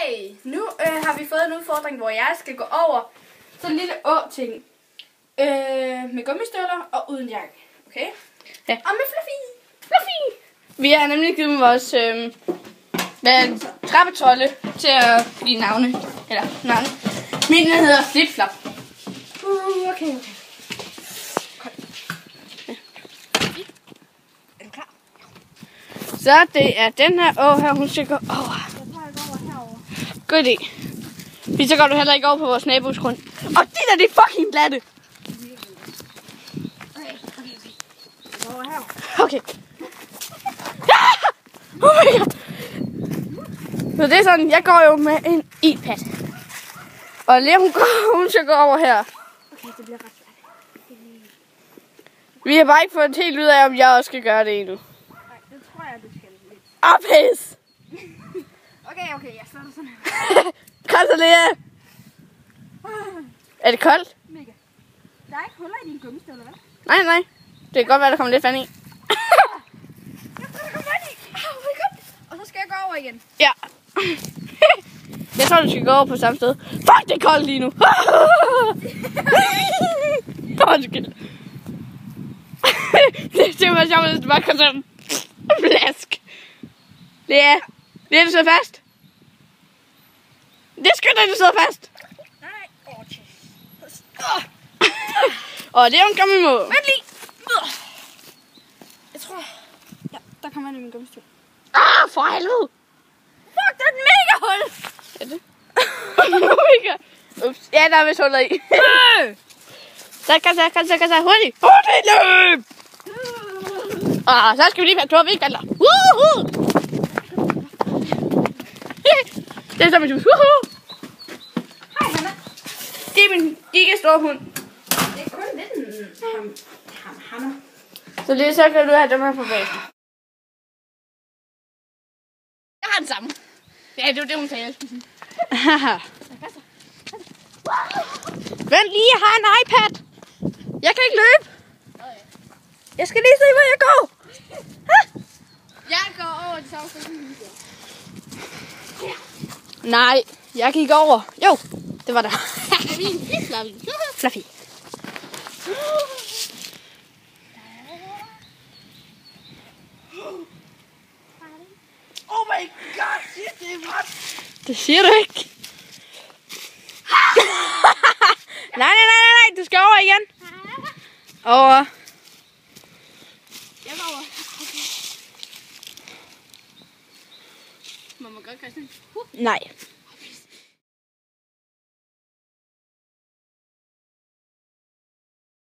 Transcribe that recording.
Okay, nu har vi fået en udfordring, hvor jeg skal gå over sådan en lille å-ting. Med gummistøvler og uden jakke. Okay? Ja. Og med Fluffy. Vi har nemlig givet dem vores trappetolle til at give navne. Eller navne. Min hedder Flip-Flop. Okay. Er du klar? Så det er den her å her, hun skal gå over. Jeg tror, jeg går over herover. God idé. Vi så går du heller ikke over på vores nabos grund. Og de der, det er fucking glatte. Okay. Jeg går over herover. Okay. Oh my god. Så det er sådan, jeg går jo med en iPad. Og Lea, hun skal gå over her. Okay, det bliver ret svært. Vi har bare ikke fået helt ud af, om jeg også skal gøre det endnu. Nej, det tror jeg, du skal lidt. Ophæs! Okay, jeg starter sådan her. Kom så, Lea. Er det koldt? Mega. Der er ikke huller i dine gummistøvler, vel? Nej. Det kan godt være, der kommer lidt vand i. Jeg tror, der kommer vand i. Oh my god. Og så skal jeg gå over igen. Ja. Jeg tror, du skal gå over på samme sted. Fuck, det er koldt lige nu. Undskyld. Det var sjovt, hvis du bare kom sådan. Flask. Lea, du sidder fast. Det skynder, du sidder fast. Nej. Og det er en gammel måde. Vent lige. Jeg tror... Ja, der kommer vand i min gummistøvle. For helvede. Fuck, det er et mega hul. Er det? Mega. Ups. Ja, der er vist huller i. Så kan så hurtigt. Hurtigt løb. Så skal vi lige passe på, at vi ikke falder. Woohoo! Det er så med hus. Hej, Hanna. Det er min gigastore hund. Det er kun lidt en hammer. Så det så kan du have dem her på basen. Jeg har den samme. Ja, det var det, hun sagde. Vent lige, jeg har en iPad. Jeg kan ikke løbe. Jeg skal lige se, hvor jeg går. Jeg går over det samme sted. Nej, jeg gik over. Jo, det var der. Det er min Fluffy. Fluffy. Oh my god, det er vådt. Det siger du ikke. nej, du skal over igen. Over. Jeg går over. Okay. Man må godt kaste den. Nej.